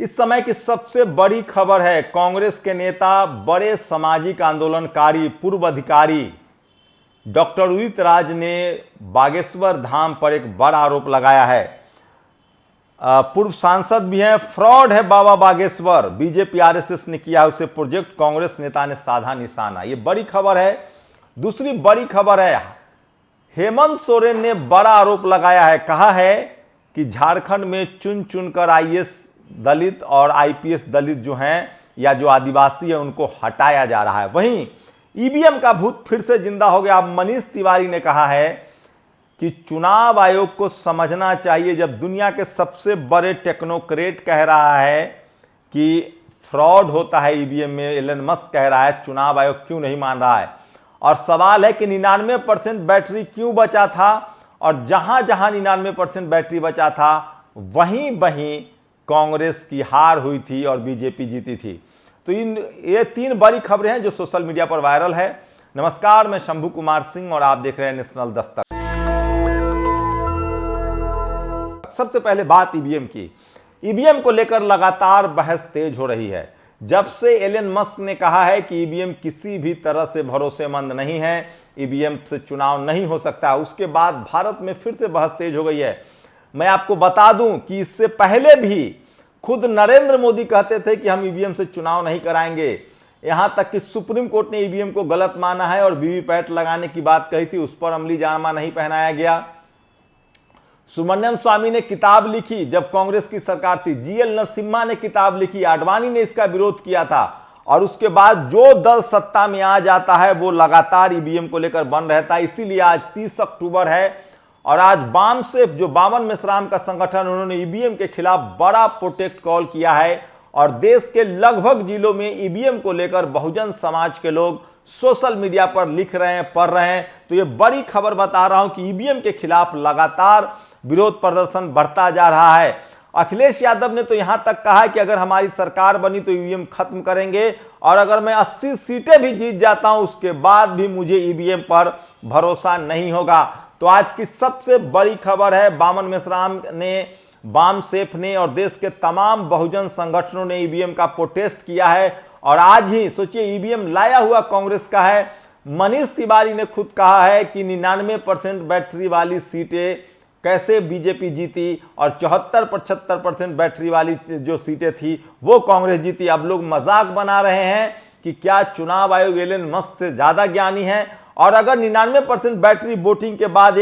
इस समय की सबसे बड़ी खबर है, कांग्रेस के नेता, बड़े सामाजिक आंदोलनकारी, पूर्व अधिकारी डॉक्टर उदित राज ने बागेश्वर धाम पर एक बड़ा आरोप लगाया है। पूर्व सांसद भी हैं, फ्रॉड है बाबा बागेश्वर, बीजेपी आरएसएस ने किया उसे प्रोजेक्ट, कांग्रेस नेता ने साधा निशाना। ये बड़ी खबर है। दूसरी बड़ी खबर है, हेमंत सोरेन ने बड़ा आरोप लगाया है, कहा है कि झारखंड में चुन चुनकर आईएएस दलित और आईपीएस दलित जो हैं या जो आदिवासी है उनको हटाया जा रहा है। वहीं ईवीएम का भूत फिर से जिंदा हो गया। मनीष तिवारी ने कहा है कि चुनाव आयोग को समझना चाहिए, जब दुनिया के सबसे बड़े टेक्नोक्रेट कह रहा है कि फ्रॉड होता है ईवीएम में, एलन मस्क कह रहा है, चुनाव आयोग क्यों नहीं मान रहा है। और सवाल है कि 99% बैटरी क्यों बचा था, और जहां जहां 99% बैटरी बचा था वहीं वहीं कांग्रेस की हार हुई थी और बीजेपी जीती थी। तो ये 3 बड़ी खबरें हैं जो सोशल मीडिया पर वायरल है। नमस्कार, मैं शंभू कुमार सिंह और आप देख रहे हैं नेशनल दस्तक। सबसे पहले बात ईवीएम की। ईवीएम को लेकर लगातार बहस तेज हो रही है। जब से एलन मस्क ने कहा है कि ईवीएम किसी भी तरह से भरोसेमंद नहीं है, ईवीएम से चुनाव नहीं हो सकता, उसके बाद भारत में फिर से बहस तेज हो गई है। मैं आपको बता दूं कि इससे पहले भी खुद नरेंद्र मोदी कहते थे कि हम ईवीएम से चुनाव नहीं कराएंगे। यहां तक कि सुप्रीम कोर्ट ने ईवीएम को गलत माना है और वीवीपैट लगाने की बात कही थी, उस पर अमली जामा नहीं पहनाया गया। सुब्रमण्यम स्वामी ने किताब लिखी जब कांग्रेस की सरकार थी, जीएल नरसिम्हा ने किताब लिखी, आडवाणी ने इसका विरोध किया था, और उसके बाद जो दल सत्ता में आ जाता है वो लगातार ईवीएम को लेकर बन रहता है। इसीलिए आज 30 अक्टूबर है और आज बामसेफ जो बावन मेश्राम का संगठन, उन्होंने ईवीएम के खिलाफ बड़ा प्रोटेस्ट कॉल किया है और देश के लगभग जिलों में ईवीएम को लेकर बहुजन समाज के लोग सोशल मीडिया पर लिख रहे हैं, पढ़ रहे हैं। तो ये बड़ी खबर बता रहा हूं कि ईवीएम के खिलाफ लगातार विरोध प्रदर्शन बढ़ता जा रहा है। अखिलेश यादव ने तो यहां तक कहा है कि अगर हमारी सरकार बनी तो ईवीएम खत्म करेंगे, और अगर मैं 80 सीटें भी जीत जाता हूं उसके बाद भी मुझे ईवीएम पर भरोसा नहीं होगा। तो आज की सबसे बड़ी खबर है, बामन मेश्राम ने, बामसेफ ने और देश के तमाम बहुजन संगठनों ने ईवीएम का प्रोटेस्ट किया है। और आज ही सोचिए, ईवीएम लाया हुआ कांग्रेस का है। मनीष तिवारी ने खुद कहा है कि 99% बैटरी वाली सीटें कैसे बीजेपी जीती और 74-75% बैटरी वाली जो सीटें थी वो कांग्रेस जीती। अब लोग मजाक बना रहे हैं कि क्या चुनाव आयोग एलन मस्क से ज्यादा ज्ञानी है, और अगर 99% बैटरी वोटिंग के बाद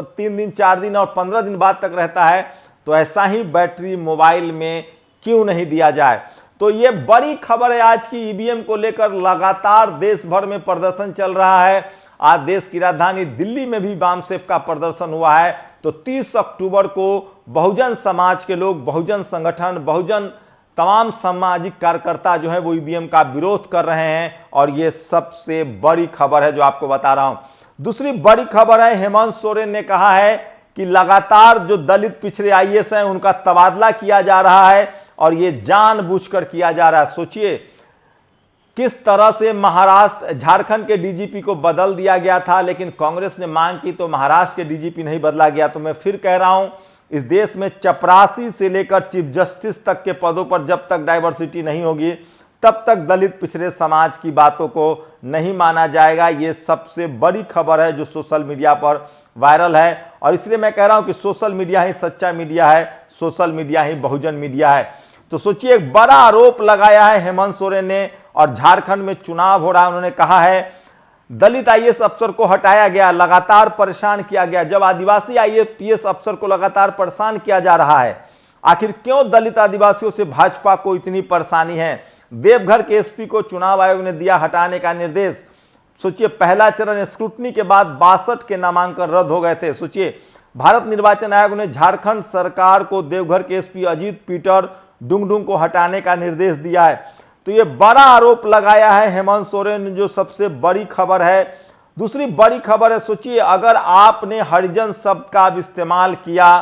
3 दिन 4 दिन और 15 दिन बाद तक रहता है तो ऐसा ही बैटरी मोबाइल में क्यों नहीं दिया जाए। तो ये बड़ी खबर है आज की। ईवीएम को लेकर लगातार देश भर में प्रदर्शन चल रहा है। आज देश की राजधानी दिल्ली में भी बामसेफ का प्रदर्शन हुआ है। तो 30 अक्टूबर को बहुजन समाज के लोग, बहुजन संगठन, बहुजन तमाम सामाजिक कार्यकर्ता जो है वो ईवीएम का विरोध कर रहे हैं, और ये सबसे बड़ी खबर है जो आपको बता रहा हूं। दूसरी बड़ी खबर है, हेमंत सोरेन ने कहा है कि लगातार जो दलित पिछड़े आईएएस हैं उनका तबादला किया जा रहा है और ये जानबूझकर किया जा रहा है। सोचिए किस तरह से महाराष्ट्र, झारखंड के डीजीपी को बदल दिया गया था, लेकिन कांग्रेस ने मांग की तो महाराष्ट्र के डीजीपी नहीं बदला गया। तो मैं फिर कह रहा हूं, इस देश में चपरासी से लेकर चीफ जस्टिस तक के पदों पर जब तक डाइवर्सिटी नहीं होगी तब तक दलित पिछड़े समाज की बातों को नहीं माना जाएगा। ये सबसे बड़ी खबर है जो सोशल मीडिया पर वायरल है, और इसलिए मैं कह रहा हूं कि सोशल मीडिया ही सच्चा मीडिया है, सोशल मीडिया ही बहुजन मीडिया है। तो सोचिए, एक बड़ा आरोप लगाया है हेमंत सोरेन ने, और झारखंड में चुनाव हो रहा है। उन्होंने कहा है दलित आईएएस अफसर को हटाया गया, लगातार परेशान किया गया। जब आदिवासी आईपीएस अफसर को लगातार परेशान किया जा रहा है, आखिर क्यों दलित आदिवासियों से भाजपा को इतनी परेशानी है। देवघर के एसपी को चुनाव आयोग ने दिया हटाने का निर्देश। सोचिए, पहला चरण स्क्रूटनी के बाद 62 के नामांकन रद्द हो गए थे। सोचिए, भारत निर्वाचन आयोग ने झारखंड सरकार को देवघर के एसपी अजीत पीटर डुंगडुंग को हटाने का निर्देश दिया है। तो ये बड़ा आरोप लगाया है हेमंत सोरेन ने, जो सबसे बड़ी खबर है। दूसरी बड़ी खबर है, सोचिए, अगर आपने हरिजन शब्द का इस्तेमाल किया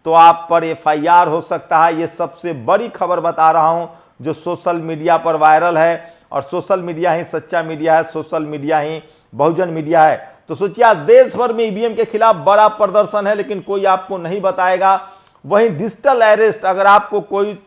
तो आप पर एफआईआर हो सकता है। ये सबसे बड़ी खबर बता रहा हूं जो सोशल मीडिया पर वायरल है, और सोशल मीडिया ही सच्चा मीडिया है, सोशल मीडिया ही बहुजन मीडिया है। तो सोचिए, आज देश भर में ईवीएम के खिलाफ बड़ा प्रदर्शन है, लेकिन कोई आपको नहीं बताएगा। वहीं डिजिटल अरेस्ट, अगर आपको कोई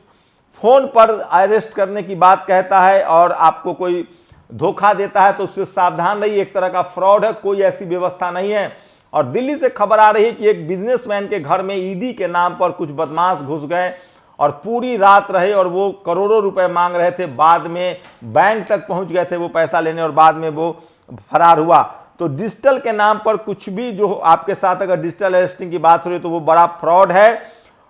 फोन पर अरेस्ट करने की बात कहता है और आपको कोई धोखा देता है तो उससे सावधान रहिए, एक तरह का फ्रॉड है, कोई ऐसी व्यवस्था नहीं है। और दिल्ली से खबर आ रही है कि एक बिजनेसमैन के घर में ईडी के नाम पर कुछ बदमाश घुस गए और पूरी रात रहे और वो करोड़ों रुपए मांग रहे थे। बाद में बैंक तक पहुंच गए थे वो पैसा लेने और बाद में वो फरार हुआ। तो डिजिटल के नाम पर कुछ भी जो आपके साथ अगर डिजिटल अरेस्टिंग की बात हो रही तो वो बड़ा फ्रॉड है।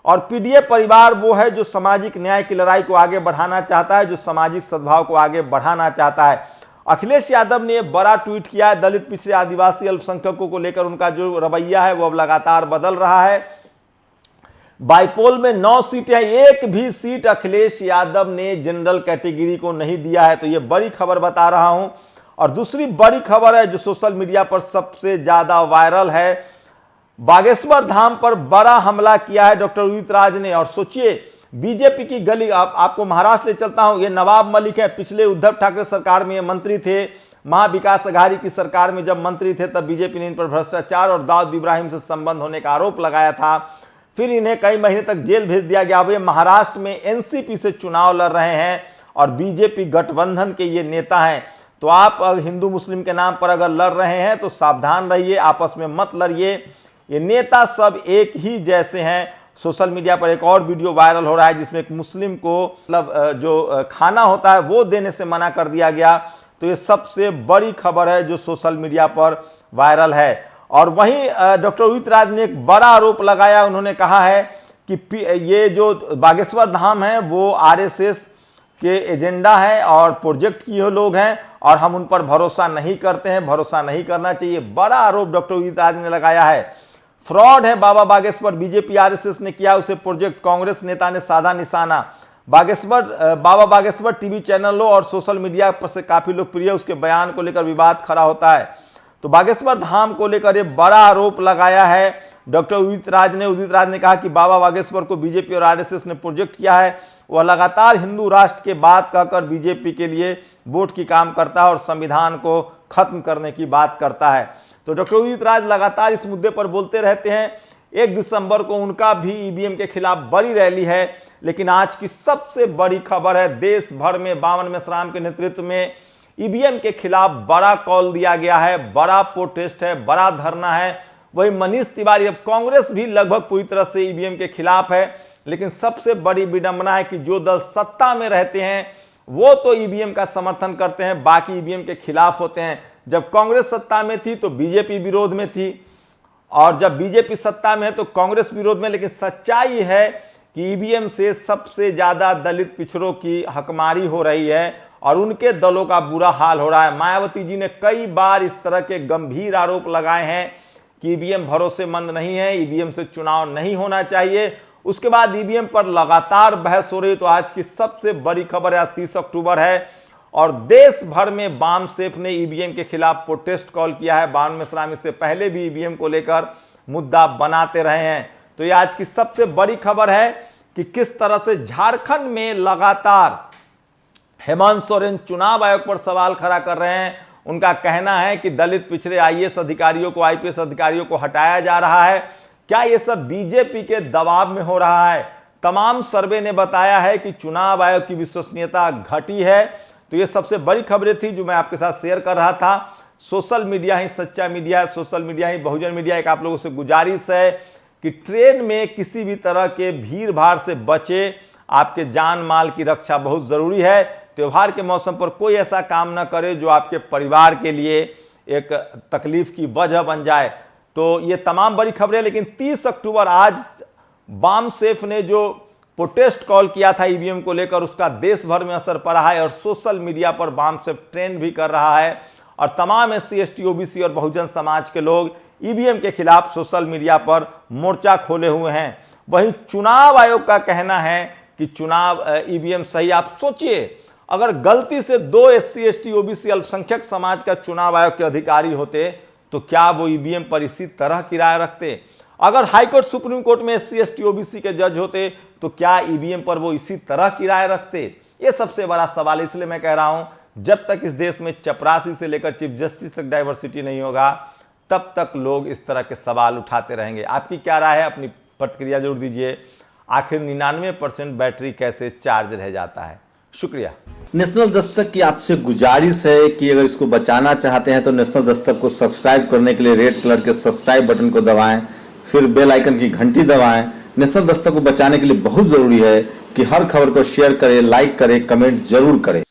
और पीडीए परिवार वो है जो सामाजिक न्याय की लड़ाई को आगे बढ़ाना चाहता है, जो सामाजिक सद्भाव को आगे बढ़ाना चाहता है। अखिलेश यादव ने बड़ा ट्वीट किया है, दलित पिछड़े आदिवासी अल्पसंख्यकों को लेकर उनका जो रवैया है वो अब लगातार बदल रहा है। बाइपोल में 9 सीटें हैं, एक भी सीट अखिलेश यादव ने जनरल कैटेगरी को नहीं दिया है। तो ये बड़ी खबर बता रहा हूं। और दूसरी बड़ी खबर है जो सोशल मीडिया पर सबसे ज्यादा वायरल है, बागेश्वर धाम पर बड़ा हमला किया है डॉक्टर उदित राज ने। और सोचिए बीजेपी की गली, आपको महाराष्ट्र ले चलता हूं, ये नवाब मलिक है, पिछले उद्धव ठाकरे सरकार में ये मंत्री थे, महाविकास अघाड़ी की सरकार में जब मंत्री थे तब बीजेपी ने इन पर भ्रष्टाचार और दाऊद इब्राहिम से संबंध होने का आरोप लगाया था। फिर इन्हें कई महीने तक जेल भेज दिया गया। वे महाराष्ट्र में एनसीपी से चुनाव लड़ रहे हैं और बीजेपी गठबंधन के ये नेता हैं। तो आप हिंदू मुस्लिम के नाम पर अगर लड़ रहे हैं तो सावधान रहिए, आपस में मत लड़िए। ये नेता सब एक ही जैसे हैं। सोशल मीडिया पर एक और वीडियो वायरल हो रहा है जिसमें एक मुस्लिम को मतलब जो खाना होता है वो देने से मना कर दिया गया। तो ये सबसे बड़ी खबर है जो सोशल मीडिया पर वायरल है। और वहीं डॉक्टर उदित राज ने एक बड़ा आरोप लगाया। उन्होंने कहा है कि ये जो बागेश्वर धाम है वो आरएसएस के एजेंडा है और प्रोजेक्ट किए लोग हैं और हम उन पर भरोसा नहीं करते हैं, भरोसा नहीं करना चाहिए। बड़ा आरोप डॉक्टर उदित राज ने लगाया है। फ्रॉड है बाबा बागेश्वर, बीजेपी आरएसएस ने किया उसे प्रोजेक्ट, कांग्रेस नेता ने साधा निशाना। बाबा बागेश्वर टीवी चैनलों और सोशल मीडिया पर से काफी लोकप्रिय, उसके बयान को लेकर विवाद खड़ा होता है। तो बागेश्वर धाम को लेकर ये बड़ा आरोप लगाया है डॉक्टर उदित राज ने। उदित राज ने कहा कि बाबा बागेश्वर को बीजेपी और आरएसएस ने प्रोजेक्ट किया है। वह लगातार हिंदू राष्ट्र के बात कहकर बीजेपी के लिए वोट की काम करता है और संविधान को खत्म करने की बात करता है। तो डॉक्टर उदित राज लगातार इस मुद्दे पर बोलते रहते हैं। 1 दिसंबर को उनका भी ईवीएम के खिलाफ बड़ी रैली है। लेकिन आज की सबसे बड़ी खबर है, देश भर में बावन मेश्राम के नेतृत्व में ईवीएम के खिलाफ बड़ा कॉल दिया गया है, बड़ा प्रोटेस्ट है, बड़ा धरना है। वही मनीष तिवारी, अब कांग्रेस भी लगभग पूरी तरह से ईवीएम के खिलाफ है। लेकिन सबसे बड़ी विडंबना है कि जो दल सत्ता में रहते हैं वो तो ईवीएम का समर्थन करते हैं, बाकी ईवीएम के खिलाफ होते हैं। जब कांग्रेस सत्ता में थी तो बीजेपी विरोध में थी और जब बीजेपी सत्ता में है तो कांग्रेस विरोध में। लेकिन सच्चाई है कि ईवीएम से सबसे ज्यादा दलित पिछड़ों की हकमारी हो रही है और उनके दलों का बुरा हाल हो रहा है। मायावती जी ने कई बार इस तरह के गंभीर आरोप लगाए हैं कि ईवीएम भरोसेमंद नहीं है, ईवीएम से चुनाव नहीं होना चाहिए। उसके बाद ईवीएम पर लगातार बहस हो रही। तो आज की सबसे बड़ी खबर है, आज 30 अक्टूबर है और देश भर में वाम सेफ ने ईवीएम के खिलाफ प्रोटेस्ट कॉल किया है। बावन मेश्राम इससे पहले भी ईवीएम को लेकर मुद्दा बनाते रहे हैं। तो ये आज की सबसे बड़ी खबर है कि किस तरह से झारखंड में लगातार हेमंत सोरेन चुनाव आयोग पर सवाल खड़ा कर रहे हैं। उनका कहना है कि दलित पिछड़े आईएएस अधिकारियों को, आईपीएस अधिकारियों को हटाया जा रहा है। क्या ये सब बीजेपी के दबाव में हो रहा है? तमाम सर्वे ने बताया है कि चुनाव आयोग की विश्वसनीयता घटी है। तो ये सबसे बड़ी खबरें थी जो मैं आपके साथ शेयर कर रहा था। सोशल मीडिया ही सच्चा मीडिया है, सोशल मीडिया ही बहुजन मीडिया। एक आप लोगों से गुजारिश है कि ट्रेन में किसी भी तरह के भीड़ भाड़ से बचे, आपके जान माल की रक्षा बहुत जरूरी है। त्योहार के मौसम पर कोई ऐसा काम ना करे जो आपके परिवार के लिए एक तकलीफ की वजह बन जाए। तो ये तमाम बड़ी खबरें। लेकिन 30 अक्टूबर आज वाम सेफ ने जो प्रोटेस्ट कॉल किया था ईवीएम को लेकर, उसका देश भर में असर पड़ा है और सोशल मीडिया पर वाम सेफ ट्रेंड भी कर रहा है और तमाम एससी, एसटी, ओबीसी और बहुजन समाज के लोग ईवीएम के खिलाफ सोशल मीडिया पर मोर्चा खोले हुए हैं। वहीं चुनाव आयोग का कहना है कि चुनाव ईवीएम सही। आप सोचिए, अगर गलती से 2 एससी, एसटी, ओबीसी अल्पसंख्यक समाज का चुनाव आयोग के अधिकारी होते तो क्या वो ईवीएम पर इसी तरह की राय रखते? अगर हाईकोर्ट, सुप्रीम कोर्ट में एससी, एसटी, ओबीसी के जज होते तो क्या ईवीएम पर वो इसी तरह की राय रखते? ये सबसे बड़ा सवाल है। इसलिए मैं कह रहा हूं, जब तक इस देश में चपरासी से लेकर चीफ जस्टिस तक डाइवर्सिटी नहीं होगा, तब तक लोग इस तरह के सवाल उठाते रहेंगे। आपकी क्या राय है? अपनी प्रतिक्रिया जरूर दीजिए। आखिर 99% बैटरी कैसे चार्ज रह जाता है। शुक्रिया। नेशनल दस्तक की आपसे गुजारिश है कि अगर इसको बचाना चाहते हैं तो नेशनल दस्तक को सब्सक्राइब करने के लिए रेड कलर के सब्सक्राइब बटन को दबाएं, फिर बेल आइकन की घंटी दबाएं। नेशनल दस्तक को बचाने के लिए बहुत जरूरी है कि हर खबर को शेयर करें, लाइक करें, कमेंट जरूर करें।